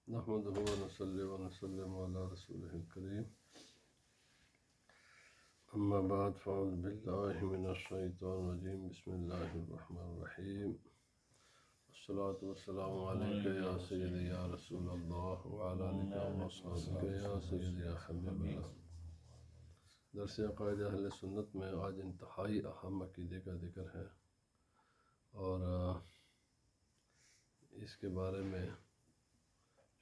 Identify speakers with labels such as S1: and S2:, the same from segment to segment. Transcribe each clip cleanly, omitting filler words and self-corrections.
S1: نحمدہ ونصلی ونسلم علی رسولہ الکریم اما بعد فاعوذ باللہ من الشیطان الرجیم بسم اللہ الرحمن الرحیم والصلاة والسلام علیک یا سیدی یا رسول اللہ وعلی آلک واصحابک یا سیدی یا حبیب اللہ۔ درس عقائد اہل سنت میں آج انتہائی اہم عقیدے کا ذکر ہے، اور اس کے بارے میں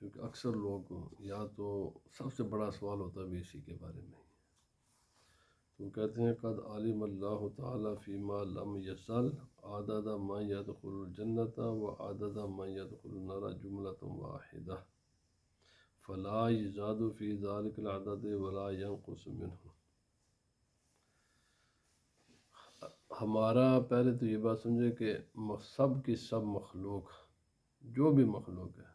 S1: چونکہ اکثر لوگ یا تو سب سے بڑا سوال ہوتا ہے بھی اسی کے بارے میں، تو کہتے ہیں قد علم اللہ تعالیٰ فیما لم یزل عدد من یدخل الجنۃ و عدد من یدخل النار جملۃ واحدہ فلا یزاد فی ذلک العدد ولا ینقص منہ۔ ہمارا پہلے تو یہ بات سمجھے کہ سب کی سب مخلوق، جو بھی مخلوق ہے،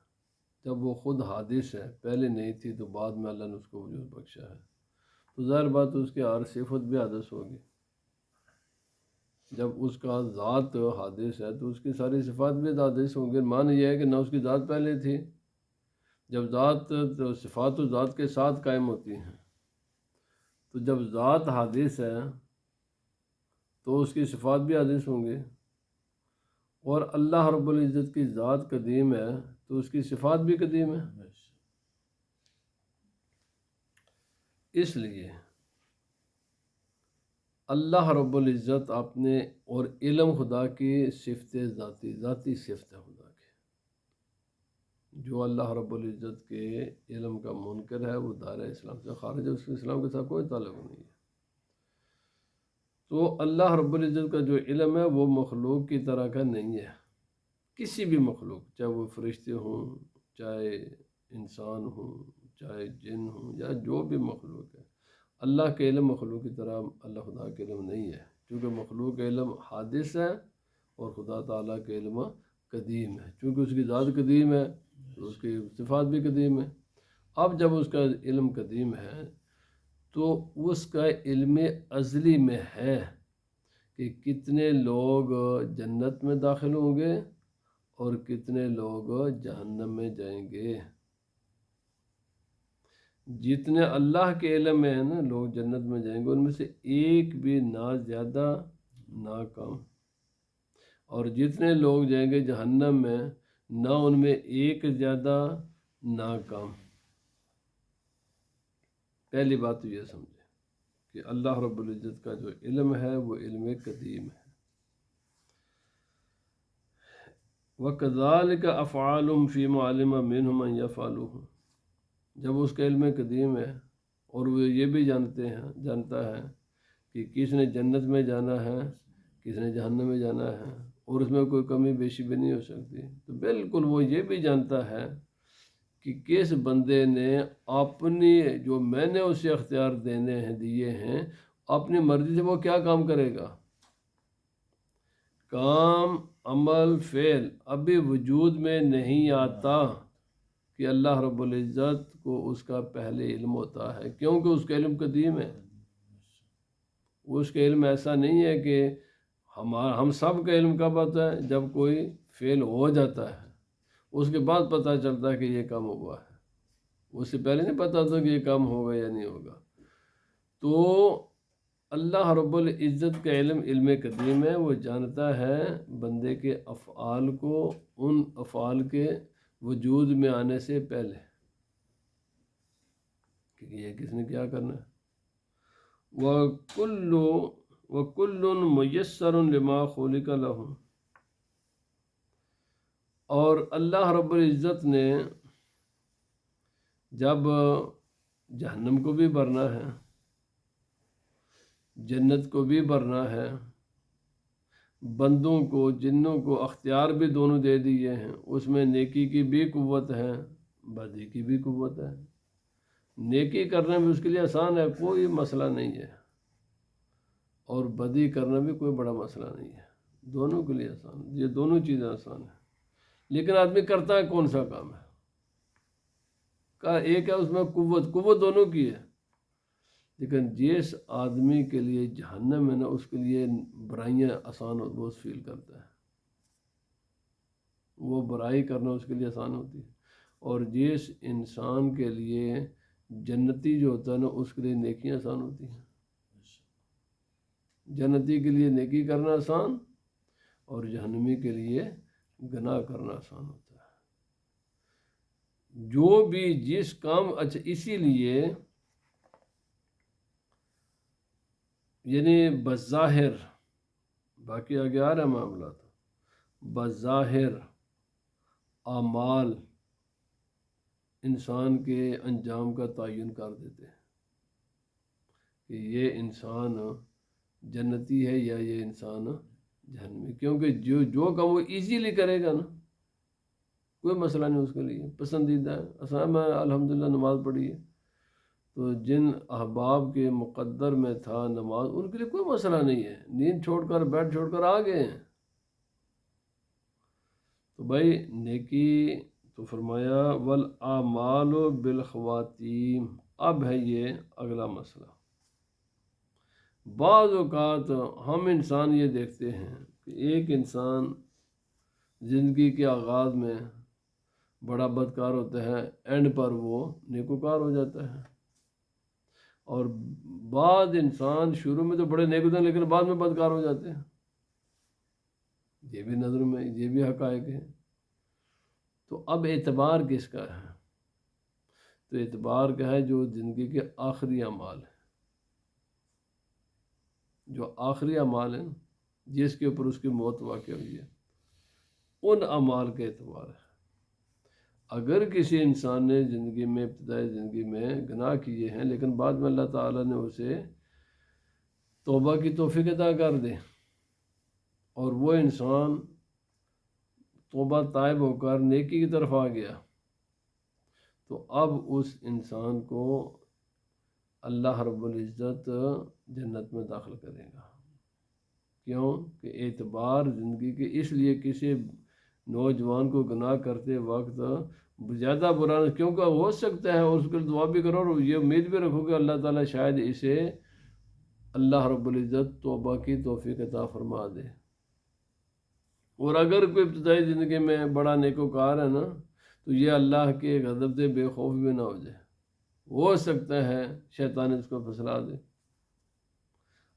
S1: جب وہ خود حادث ہے، پہلے نہیں تھی تو بعد میں اللہ نے اس کو وجود بخشا ہے، تو ظاہر بات اس کی ہر صفت بھی حادث ہوگی۔ جب اس کا ذات حادث ہے تو اس کی ساری صفات بھی حادث ہوں گے۔ معنی یہ ہے کہ نہ اس کی ذات پہلے تھی، جب ذات تو صفات و ذات کے ساتھ قائم ہوتی ہیں، تو جب ذات حادث ہے تو اس کی صفات بھی حادث ہوں گے، اور اللہ رب العزت کی ذات قدیم ہے تو اس کی صفات بھی قدیم ہے۔ اس لیے اللہ رب العزت اپنے اور علم خدا کی صفت ذاتی صفت ہے خدا کی۔ جو اللہ رب العزت کے علم کا منکر ہے وہ دائرہ اسلام سے خارج ہے، اس کے اسلام کے ساتھ کوئی تعلق نہیں ہے۔ تو اللہ رب العزت کا جو علم ہے وہ مخلوق کی طرح کا نہیں ہے۔ کسی بھی مخلوق، چاہے وہ فرشتے ہوں، چاہے انسان ہوں، چاہے جن ہوں، یا جو بھی مخلوق ہے، اللہ کے علم مخلوق کی طرح اللہ خدا کے علم نہیں ہے، چونکہ مخلوق کا علم حادث ہے اور خدا تعالیٰ کے علم قدیم ہے۔ چونکہ اس کی ذات قدیم ہے تو اس کی صفات بھی قدیم ہے۔ اب جب اس کا علم قدیم ہے تو اس کا علم ازلی میں ہے کہ کتنے لوگ جنت میں داخل ہوں گے اور کتنے لوگ جہنم میں جائیں گے۔ جتنے اللہ کے علم میں ہیں نا لوگ جنت میں جائیں گے، ان میں سے ایک بھی نہ زیادہ نہ کم، اور جتنے لوگ جائیں گے جہنم میں، نہ ان میں ایک زیادہ نہ کم۔ پہلی بات تو یہ سمجھے کہ اللہ رب العزت کا جو علم ہے وہ علم قدیم ہے۔ وَكَذَلِكَ أَفْعَالُهُمْ فِيمَا عَلِمَ مِنْهُمْ مَنْ يَفْعَلُهُ۔ جب اس کا علم قدیم ہے اور وہ یہ بھی جانتا ہے کہ کس نے جنت میں جانا ہے، کس نے جہنم میں جانا ہے، اور اس میں کوئی کمی بیشی بھی نہیں ہو سکتی، تو بالکل وہ یہ بھی جانتا ہے کہ کس بندے نے اپنی جو میں نے اسے اختیار دیے ہیں، اپنی مرضی سے وہ کیا کام کرے گا۔ کام، عمل، فعل ابھی وجود میں نہیں آتا کہ اللہ رب العزت کو اس کا پہلے علم ہوتا ہے، کیونکہ اس کا علم قدیم ہے۔ اس کا علم ایسا نہیں ہے کہ ہم سب کا علم کب آتا ہے؟ جب کوئی فعل ہو جاتا ہے، اس کے بعد پتہ چلتا ہے کہ یہ کام ہوا ہے، اس سے پہلے نہیں پتہ تھا کہ یہ کام ہوگا یا نہیں ہوگا۔ تو اللہ رب العزت کا علم قدیم ہے، وہ جانتا ہے بندے کے افعال کو ان افعال کے وجود میں آنے سے پہلے کہ یہ کس نے کیا کرنا ہے۔ وَكُلٌّ مُيَسَّرٌ لِمَا خُلِقَ لَهُ۔ اور اللہ رب العزت نے جب جہنم کو بھی بھرنا ہے، جنت کو بھی بھرنا ہے، بندوں کو جنوں کو اختیار بھی دونوں دے دیے ہیں، اس میں نیکی کی بھی قوت ہے، بدی کی بھی قوت ہے۔ نیکی کرنا بھی اس کے لیے آسان ہے، کوئی مسئلہ نہیں ہے، اور بدی کرنا بھی کوئی بڑا مسئلہ نہیں ہے، دونوں کے لیے آسان، یہ دونوں چیزیں آسان ہیں۔ لیکن آدمی کرتا ہے کون سا کام ہے؟ ایک ہے اس میں قوت دونوں کی ہے، لیکن جس آدمی کے لیے جہنم ہے نا، اس کے لیے برائیاں آسان وہ فیل کرتا ہے، وہ برائی کرنا اس کے لیے آسان ہوتی ہے، اور جس انسان کے لیے جنتی جو ہوتا ہے نا اس کے لیے نیکیاں آسان ہوتی ہیں. جنتی کے لیے نیکی کرنا آسان اور جہنمی کے لیے گناہ کرنا آسان ہوتا ہے. جو بھی جس کام اچھا اسی لیے یعنی بظاہر باقی آگے آ رہا ہے معاملات بظاہر اعمال انسان کے انجام کا تعین کر دیتے ہیں کہ یہ انسان جنتی ہے یا یہ انسان جہنمی. کیونکہ جو کام وہ ایزیلی کرے گا نا کوئی مسئلہ نہیں اس کے لیے پسندیدہ ہے. اصل میں الحمدللہ نماز پڑھی ہے تو جن احباب کے مقدر میں تھا نماز ان کے لیے کوئی مسئلہ نہیں ہے. نیند چھوڑ کر بیڈ چھوڑ کر آ گئے ہیں. تو بھائی نیکی تو فرمایا والاعمال بالخواتیم. اب ہے یہ اگلا مسئلہ. بعض اوقات ہم انسان یہ دیکھتے ہیں کہ ایک انسان زندگی کے آغاز میں بڑا بدکار ہوتا ہے، اینڈ پر وہ نیکوکار ہو جاتا ہے. اور بعض انسان شروع میں تو بڑے نیک ہوتے ہیں لیکن بعد میں بدکار ہو جاتے ہیں. یہ بھی نظر میں یہ بھی حقائق ہے. تو اب اعتبار کس کا ہے؟ تو اعتبار کا ہے جو زندگی کے آخری اعمال ہیں. جو آخری اعمال ہیں جس کے اوپر اس کی موت واقع ہوئی ہے ان اعمال کا اعتبار ہے. اگر کسی انسان نے زندگی میں ابتدائی زندگی میں گناہ کیے ہیں لیکن بعد میں اللہ تعالیٰ نے اسے توبہ کی توفیق عطا کر دے اور وہ انسان توبہ طائب ہو کر نیکی کی طرف آ گیا تو اب اس انسان کو اللہ رب العزت جنت میں داخل کرے گا. کیوں کہ اعتبار زندگی کے اس لیے کسی نوجوان کو گناہ کرتے وقت زیادہ برا نہیں، کیونکہ ہو سکتا ہے اس کے دعا بھی کرو اور یہ امید بھی رکھو کہ اللہ تعالیٰ شاید اسے اللہ رب العزت توبہ کی توفیق عطا فرما دے. اور اگر کوئی ابتدائی زندگی میں بڑا نیکوکار ہے نا تو یہ اللہ کے غضب سے بے خوف بھی نہ ہو جائے. ہو سکتا ہے شیطان اس کو پھسلا دے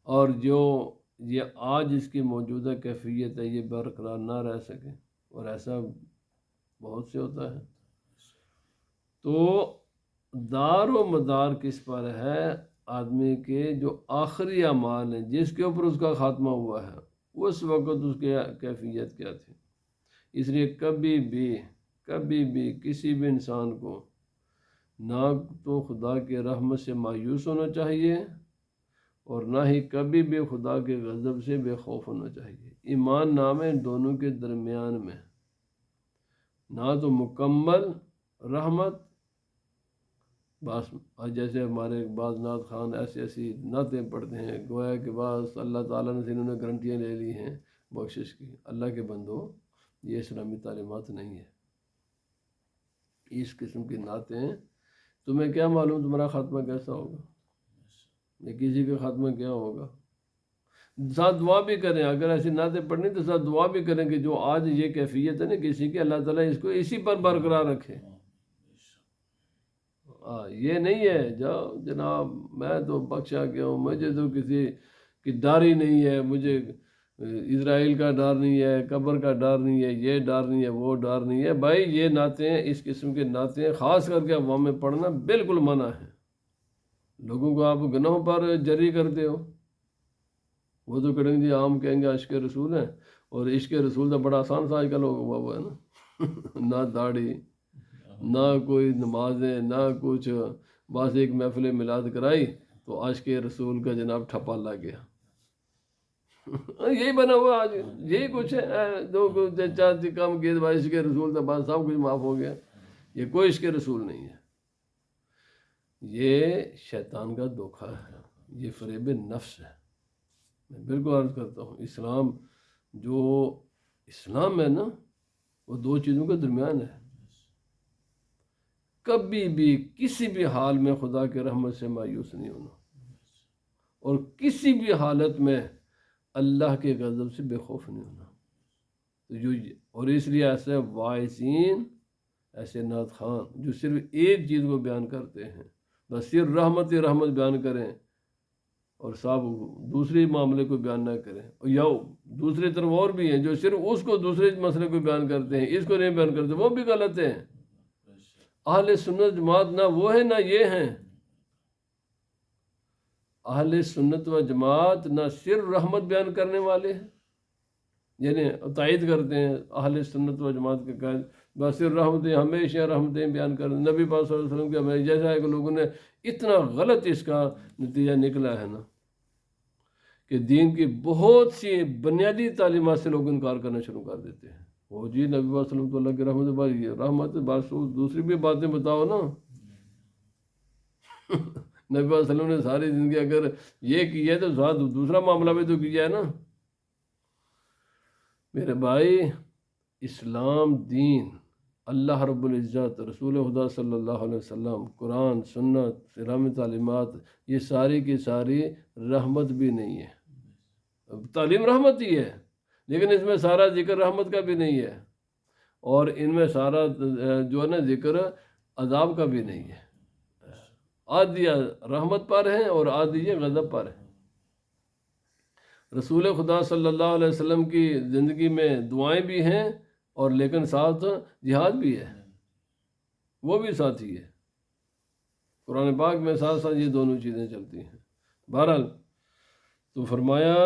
S1: اور جو یہ آج اس کی موجودہ کیفیت ہے یہ برقرار نہ رہ سکے، اور ایسا بہت سے ہوتا ہے. تو دار و مدار کس پر ہے؟ آدمی کے جو آخری اعمال ہیں جس کے اوپر اس کا خاتمہ ہوا ہے اس وقت اس کی کیفیت کیا تھی. اس لیے کبھی بھی کسی بھی انسان کو نہ تو خدا کے رحمت سے مایوس ہونا چاہیے اور نہ ہی کبھی بھی خدا کے غضب سے بے خوف ہونا چاہیے. ایمان نام ہے ان دونوں کے درمیان میں، نہ تو مکمل رحمت بس جیسے ہمارے بعض نعت خان ایسی نعتیں پڑھتے ہیں گویا کہ بعض اللہ تعالیٰ نے انہوں نے گارنٹیاں لے لی ہیں بخشش کی. اللہ کے بندو یہ اسلامی تعلیمات نہیں ہے. اس قسم کی نعتیں تمہیں کیا معلوم تمہارا خاتمہ کیسا ہوگا یا کسی کا خاتمہ کیا ہوگا. ساتھ دعا بھی کریں، اگر ایسی نعتیں پڑھنی تو ساتھ دعا بھی کریں کہ جو آج یہ کیفیت ہے نا کسی کی، اللہ تعالیٰ اس کو اسی پر برقرار رکھے. یہ نہیں ہے جاؤ جناب میں تو بخشا گیا ہوں، مجھے تو کسی کی ڈر ہی نہیں ہے، مجھے اسرائیل کا ڈر نہیں ہے، قبر کا ڈر نہیں ہے، یہ ڈر نہیں ہے، وہ ڈر نہیں ہے. بھائی یہ نعتیں اس قسم کے نعتیں خاص کر کے عوام میں پڑھنا بالکل منع ہے. لوگوں کو آپ گناہوں پر جری کرتے ہو. وہ تو کہیں گے عام کہیں گے عشق رسول ہیں، اور عشق رسول تو بڑا آسان سا آج کل ہوا ہوا ہے نا نہ داڑھی نہ کوئی نمازیں نہ کچھ، بس ایک محفل میلاد کرائی تو عشق رسول کا جناب ٹھپا لگ گیا. یہی بنا ہوا آج، یہی کچھ ہے. دو چار کام کیے عشق رسول تھا بس سب کچھ معاف ہو گیا. یہ کوئی عشق رسول نہیں ہے. یہ شیطان کا دھوکہ ہے، یہ فریب نفس ہے. میں بالکل عرض کرتا ہوں اسلام ہے نا وہ دو چیزوں کے درمیان ہے. کبھی بھی کسی بھی حال میں خدا کے رحمت سے مایوس نہیں ہونا اور کسی بھی حالت میں اللہ کے غضب سے بے خوف نہیں ہونا. اور اس لیے ایسے واعظین ایسے نعت خان جو صرف ایک چیز کو بیان کرتے ہیں، بس صرف رحمت رحمت بیان کریں اور صاحب دوسرے معاملے کو بیان نہ کریں، یا دوسری طرف اور بھی ہیں جو صرف اس کو دوسرے مسئلے کو بیان کرتے ہیں، اس کو نہیں بیان کرتے، وہ بھی غلط ہیں۔ اہل سنت جماعت نہ وہ ہے نہ یہ ہیں۔ اہل سنت و جماعت نہ صرف رحمت بیان کرنے والے ہیں، یعنی تائید کرتے ہیں اہل سنت و جماعت کے قائد، بس صرف رحمتیں ہمیشہ رحمتیں بیان کرتے ہیں۔ نبی پاک صلی اللہ علیہ وسلم کے ہمیں جیسا ہے کہ لوگوں نے اتنا غلط اس کا نتیجہ نکلا ہے نا کہ دین کی بہت سی بنیادی تعلیمات سے لوگ انکار کرنا شروع کر دیتے ہیں۔ وہ جی نبی پاک صلی اللہ علیہ وسلم تو اللہ کی رحمت بھائی رحمت، بس دوسری بھی باتیں بتاؤ نا۔ نبی صلی اللہ علیہ وسلم نے ساری زندگی اگر یہ کیا ہے تو دوسرا معاملہ بھی تو کیا ہے نا۔ میرے بھائی، اسلام دین، اللہ رب العزت، رسول خدا صلی اللہ علیہ وسلم، قرآن، سنت، اسلامی تعلیمات، یہ ساری کی ساری رحمت بھی نہیں ہے۔ تعلیم رحمت ہی ہے، لیکن اس میں سارا ذکر رحمت کا بھی نہیں ہے، اور ان میں سارا جو ہے نا ذکر عذاب کا بھی نہیں ہے۔ آدھی رحمت پر ہیں اور آدھی غضب پر ہیں۔ رسول خدا صلی اللہ علیہ وسلم کی زندگی میں دعائیں بھی ہیں اور لیکن ساتھ جہاد بھی ہے، وہ بھی ساتھی ہے۔ قرآن پاک میں ساتھ ساتھ یہ دونوں چیزیں چلتی ہیں۔ بہرحال تو فرمایا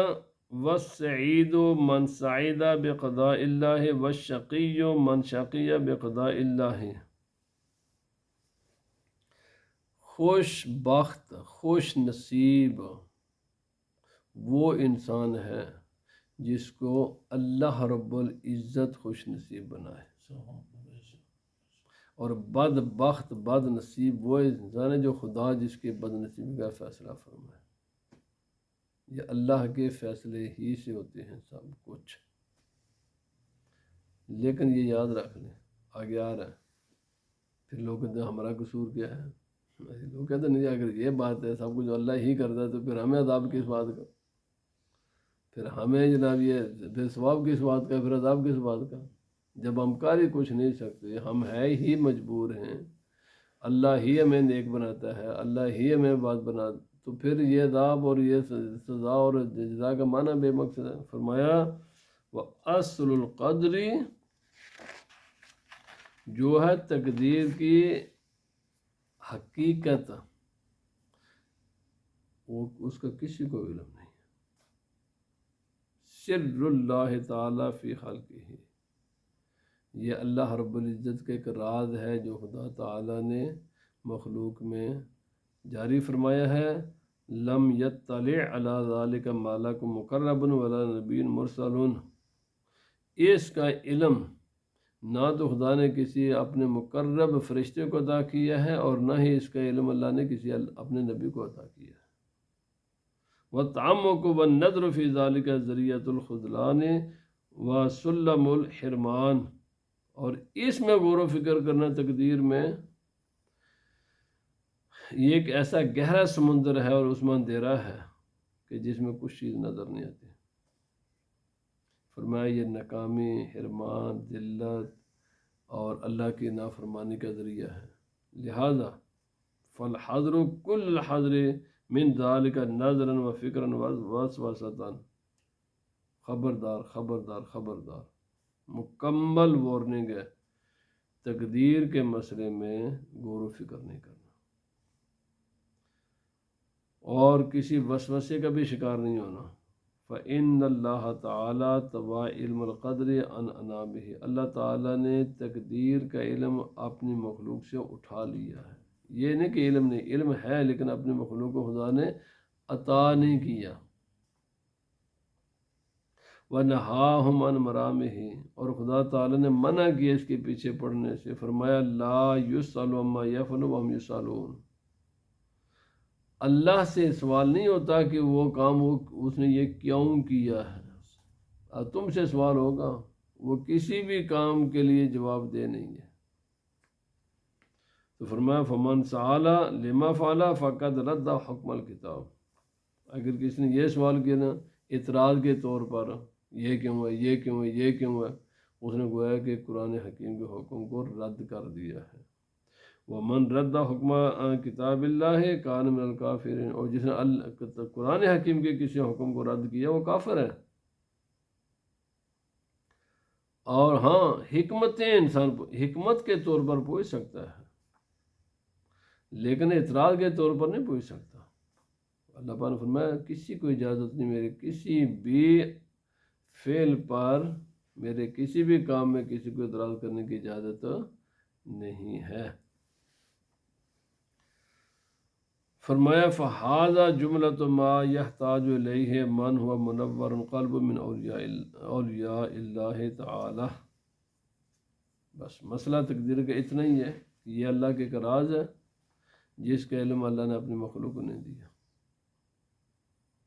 S1: وَالسَّعِيدُ مَنْ سَعِدَ بِقَضَاءِ اللَّهِ وَالشَّقِيُّ مَنْ شَقِيَ بِقَضَاءِ اللَّهِ۔ خوش بخت، خوش نصیب وہ انسان ہے جس کو اللہ رب العزت خوش نصیب بنائے، اور بد بخت بد نصیب وہ انسان ہے جو خدا جس کے بد نصیبی کا فیصلہ فرمائے۔ یہ اللہ کے فیصلے ہی سے ہوتے ہیں سب کچھ، لیکن یہ یاد رکھ لیں، آگے آ رہا ہے پھر لوگ کہتے ہیں ہمارا قصور کیا ہے؟ لوگ کہتے ہیں نہیں، اگر یہ بات ہے سب کچھ اللہ ہی کرتا ہے تو پھر ہمیں عذاب کس بات کا، پھر ہمیں جناب یہ پھر ثواب کس بات کا، پھر عذاب کس بات کا، جب ہم کر ہی کچھ نہیں سکتے، ہم ہے ہی مجبور ہیں، اللہ ہی ہمیں نیک بناتا ہے، اللہ ہی ہمیں بات بنا، تو پھر یہ عذاب اور یہ سزا اور جزا کا معنی بے مقصد ہے۔ فرمایا وَأَصْلُ الْقَدْرِ، جو ہے تقدیر کی حقیقت، وہ اس کا کسی کو علم نہیں۔ سر اللہ تعالیٰ فی خلقہ، یہ اللہ رب العزت کا ایک راز ہے جو خدا تعالیٰ نے مخلوق میں جاری فرمایا ہے۔ لم یطلع علی ذلک ملک مقرب ولا نبی مرسل، اس کا علم نہ تو خدا نے کسی اپنے مقرب فرشتے کو عطا کیا ہے اور نہ ہی اس کا علم اللہ نے کسی اپنے نبی کو عطا کیا ہے۔ وَالتَّعَمُّقُ وَالنَّظْرُ فِي ذَلِكَ ذَرِيعَةُ الْخُذْلَانِ وَسُلَّمُ الْحِرْمَانِ، اور اس میں غور و فکر کرنا تقدیر میں یہ ایک ایسا گہرا سمندر ہے اور اس میں اندھیرا ہے کہ جس میں کچھ چیز نظر نہیں آتی۔ فرمایا یہ ناکامی، حرمان، ذلت اور اللہ کی نافرمانی کا ذریعہ ہے، لہذا فالحذر کل الحذر من ذالک نظرا و فکرا وسوسۃ، خبردار خبردار خبردار، مکمل وارننگ ہے، تقدیر کے مسئلے میں غور و فکر نہیں کرنا اور کسی وسوسے کا بھی شکار نہیں ہونا۔ فَإِنَّ اللَّهَ تَعَالَى طَوَى عِلْمَ الْقَدْرِ عَنْ أَنَامِهِ، اللہ تعالیٰ نے تقدیر کا علم اپنی مخلوق سے اٹھا لیا ہے۔ یہ نہیں کہ علم نہیں، علم ہے لیکن اپنی مخلوق کو خدا نے عطا نہیں کیا۔ وَنَهَاهُمْ عَنْ مَرَامِهِ، اور خدا تعالیٰ نے منع کیا اس کے پیچھے پڑنے سے۔ فرمایا لا يُسْأَلُ عَمَّا يَفْعَلُ وَهُمْ يُسْأَلُونَ، اللہ سے سوال نہیں ہوتا کہ وہ کام اس نے یہ کیوں کیا ہے، تم سے سوال ہوگا، وہ کسی بھی کام کے لیے جواب دہ نہیں ہے۔ تو فرمایا فمن سأل لما فعل فقد رد حکم الکتاب، اگر کسی نے یہ سوال کیا نا اعتراض کے طور پر، یہ کیوں ہے، یہ کیوں ہے، یہ کیوں ہے، اس نے گویا کہ قرآن حکیم کے حکم کو رد کر دیا ہے۔ ومن رد حکم کتاب اللہ کان من الکافرین، اور جس نے قرآن حکیم کے کسی حکم کو رد کیا وہ کافر ہے۔ اور ہاں، حکمتیں انسان حکمت کے طور پر پوچھ سکتا ہے، لیکن اعتراض کے طور پر نہیں پوچھ سکتا۔ اللہ پاک نے فرمایا کسی کو اجازت نہیں میرے کسی بھی فعل پر، میرے کسی بھی کام میں کسی کو اعتراض کرنے کی اجازت نہیں ہے۔ فرمایا فہذا جملۃ ما یحتاج الیہ من هو منور قلب من اولیاء اللہ تعالی۔ بس مسئلہ تقدیر کا اتنا ہی ہے کہ یہ اللہ کے ایک راز ہے جس کا علم اللہ نے اپنی مخلوق کو نہیں دیا،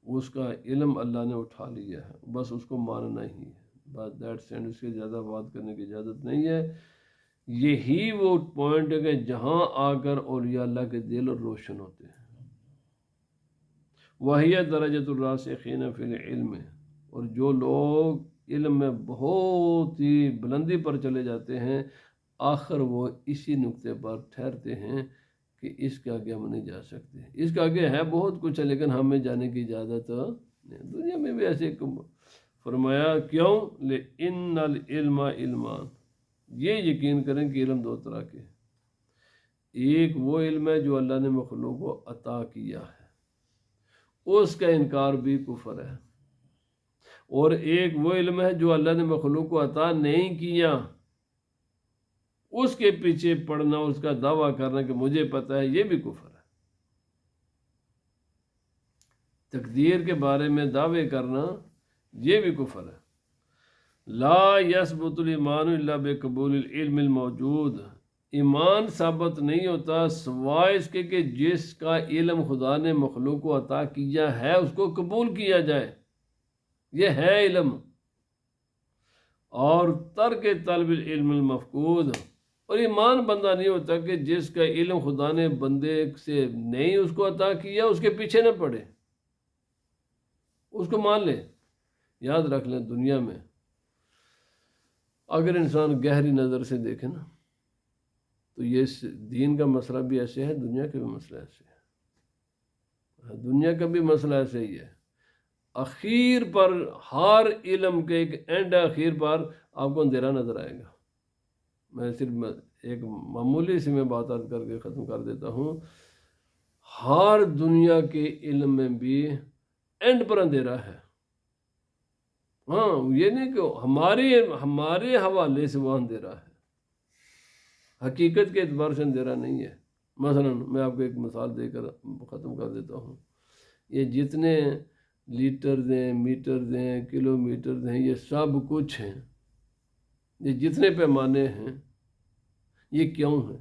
S1: اس کا علم اللہ نے اٹھا لیا ہے، بس اس کو ماننا ہی ہے، بس دیٹس اینڈ، اس کے زیادہ بات کرنے کی اجازت نہیں ہے۔ یہی وہ پوائنٹ ہے کہ جہاں آ کر اولیاء اللہ کے دل روشن ہوتے ہیں۔ وہی درجۃ الراسخین فی العلم، اور جو لوگ علم میں بہت ہی بلندی پر چلے جاتے ہیں، آخر وہ اسی نقطے پر ٹھہرتے ہیں کہ اس کے آگے ہم نہیں جا سکتے، اس کے آگے ہے بہت کچھ ہے لیکن ہمیں جانے کی اجازت نہیں۔ دنیا میں بھی ایسے فرمایا کیوں؟ لِأَنَّ الْعِلْمَ عِلْمَانِ، یہ یقین کریں کہ علم دو طرح کے، ایک وہ علم ہے جو اللہ نے مخلوق کو عطا کیا ہے، اس کا انکار بھی کفر ہے، اور ایک وہ علم ہے جو اللہ نے مخلوق کو عطا نہیں کیا، اس کے پیچھے پڑنا، اس کا دعویٰ کرنا کہ مجھے پتہ ہے، یہ بھی کفر ہے۔ تقدیر کے بارے میں دعوے کرنا یہ بھی کفر ہے۔ لا یثبت الایمان الا بقبول العلم الموجود، ایمان ثابت نہیں ہوتا سوائے اس کے کہ جس کا علم خدا نے مخلوق کو عطا کیا ہے اس کو قبول کیا جائے، یہ ہے علم۔ اور ترک طلب العلم المفقود، اور ایمان بندہ نہیں ہوتا کہ جس کا علم خدا نے بندے سے نہیں اس کو عطا کیا اس کے پیچھے نہ پڑے، اس کو مان لے۔ یاد رکھ لیں دنیا میں اگر انسان گہری نظر سے دیکھے نا تو یہ دین کا مسئلہ بھی ایسے ہے، دنیا کا بھی مسئلہ ایسے ہے، دنیا کا بھی مسئلہ ایسے ہی ہے۔ اخیر پر ہر علم کے ایک اینڈ اخیر پر آپ کو اندھیرا نظر آئے گا۔ میں صرف ایک معمولی سی میں بات عرض کر کے ختم کر دیتا ہوں، ہر دنیا کے علم میں بھی اینڈ پر اندھیرا ہے۔ ہاں، یہ نہیں کہ ہمارے حوالے سے وہ اندھیرا ہے، حقیقت کے اعتبار سے اندھیرا نہیں ہے۔ مثلا میں آپ کو ایک مثال دے کر ختم کر دیتا ہوں، یہ جتنے لیٹرز ہیں، میٹرز ہیں، کلو میٹرز ہیں، یہ سب کچھ ہیں، یہ جتنے پیمانے ہیں یہ کیوں ہیں؟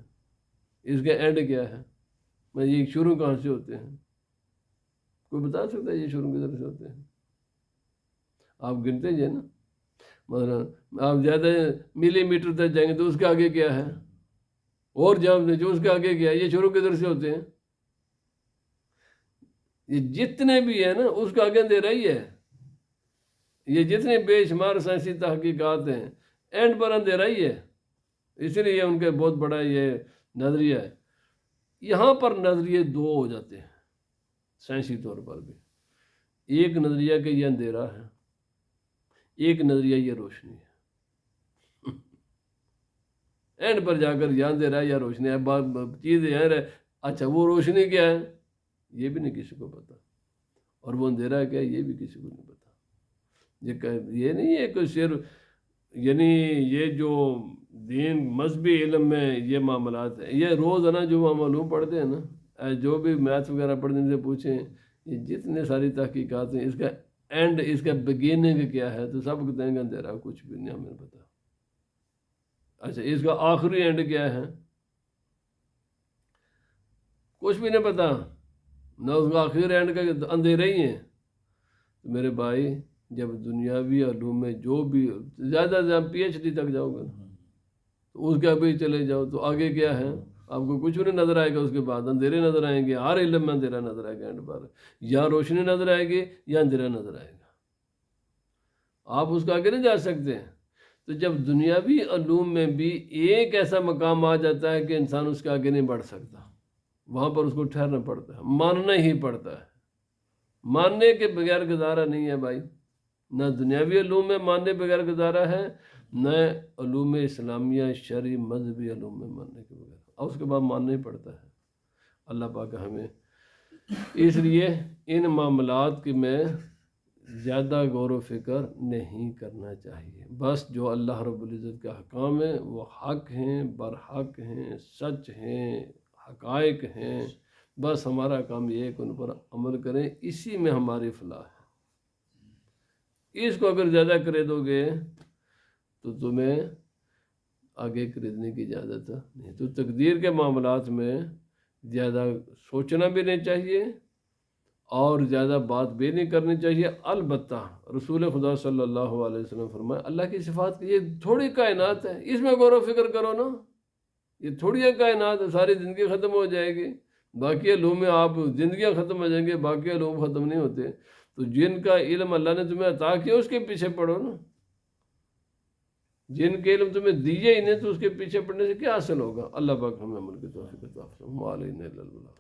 S1: اس کا اینڈ کیا ہے؟ میں یہ شروع کہاں سے ہوتے ہیں؟ کوئی بتا سکتا ہے یہ شروع کدھر سے ہوتے ہیں؟ آپ گنتے جائیں نا، مثلا آپ زیادہ ملی میٹر تک جائیں گے تو اس کے آگے کیا ہے، اور جب جو اس کے آگے کیا ہے، یہ شروع کدھر سے ہوتے ہیں؟ یہ جتنے بھی ہیں نا اس کا آگے اندھیرا ہی ہے، یہ جتنے بے شمار سائنسی تحقیقات ہیں اینڈ پر اندھیرا ہی ہے، اس لیے ان کے بہت بڑا یہ نظریہ ہے۔ یہاں پر نظریے دو ہو جاتے ہیں سائنسی طور پر بھی، ایک نظریہ کہ یہ اندھیرا ہے، ایک نظریہ یہ روشنی ہے۔ اینڈ پر جا کر یا اندھیرا ہے یا روشنی ہے، چیز یہ ہے اچھا وہ روشنی کیا ہے یہ بھی نہیں کسی کو پتا، اور وہ اندھیرا کیا ہے یہ بھی کسی کو نہیں پتا۔ یہ نہیں ہے کہ صرف یعنی یہ جو دین مذہبی علم میں یہ معاملات ہیں، یہ روزانہ جو ہم علوم پڑھتے ہیں نا، جو بھی میتھ وغیرہ پڑھنے سے پوچھیں، یہ جتنے ساری تحقیقات ہیں اس کا اینڈ، اس کا بگیننگ کیا ہے، تو سب کو دیں گے اندھیرا، کچھ بھی نہیں ہمیں پتا۔ اچھا اس کا آخری اینڈ کیا ہے کچھ بھی نہیں پتا، نہ اس کا آخری اینڈ کا اندھیرا ہی ہے۔ تو میرے بھائی جب دنیاوی علوم میں جو بھی زیادہ سے زیادہ پی ایچ ڈی تک جاؤ گے تو اس کے ابھی چلے جاؤ تو آگے کیا ہے آپ کو کچھ بھی نہیں نظر آئے گا، اس کے بعد اندھیرے نظر آئیں گے، ہر علم میں اندھیرا نظر آئے گا، اینڈ پر یا روشنی نظر آئے گی یا اندھیرا نظر آئے گا، آپ اس کا آگے نہیں جا سکتے۔ تو جب دنیاوی علوم میں بھی ایک ایسا مقام آ جاتا ہے کہ انسان اس کے آگے نہیں بڑھ سکتا، وہاں پر اس کو ٹھہرنا پڑتا ہے، ماننا ہی پڑتا ہے، ماننے کے بغیر گزارا نہیں ہے بھائی، نہ دنیاوی علوم میں ماننے بغیر گزارا ہے، نہ علوم اسلامیہ شرعی مذہبی علوم میں ماننے کے بغیر، اور اس کے بعد ماننا ہی پڑتا ہے۔ اللہ پاک ہمیں اس لیے ان معاملات کی میں زیادہ غور و فکر نہیں کرنا چاہیے، بس جو اللہ رب العزت کے احکام ہیں وہ حق ہیں، برحق ہیں، سچ ہیں، حقائق ہیں، بس ہمارا کام یہ ہے کہ ان پر عمل کریں، اسی میں ہماری فلاح ہے۔ اس کو اگر زیادہ خریدو گے تو تمہیں آگے خریدنے کی اجازت نہیں، تو تقدیر کے معاملات میں زیادہ سوچنا بھی نہیں چاہیے اور زیادہ بات بھی نہیں کرنی چاہیے۔ البتہ رسول خدا صلی اللہ علیہ وسلم فرمائے اللہ کی صفات کی یہ تھوڑی کائنات ہے، اس میں غور و فکر کرو نا، یہ تھوڑی ہے کائنات ہے، ساری زندگی ختم ہو جائے گی، باقی علوم میں آپ زندگیاں ختم ہو جائیں گے، باقی علوم ختم نہیں ہوتے، تو جن کا علم اللہ نے تمہیں عطا کیا اس کے پیچھے پڑھو نا، جن کے علم تمہیں دیے ہی نہیں تو اس کے پیچھے پڑھنے سے کیا حاصل ہوگا۔ اللہ پاک ہمیں عمل کی توفیق عطا فرمائے۔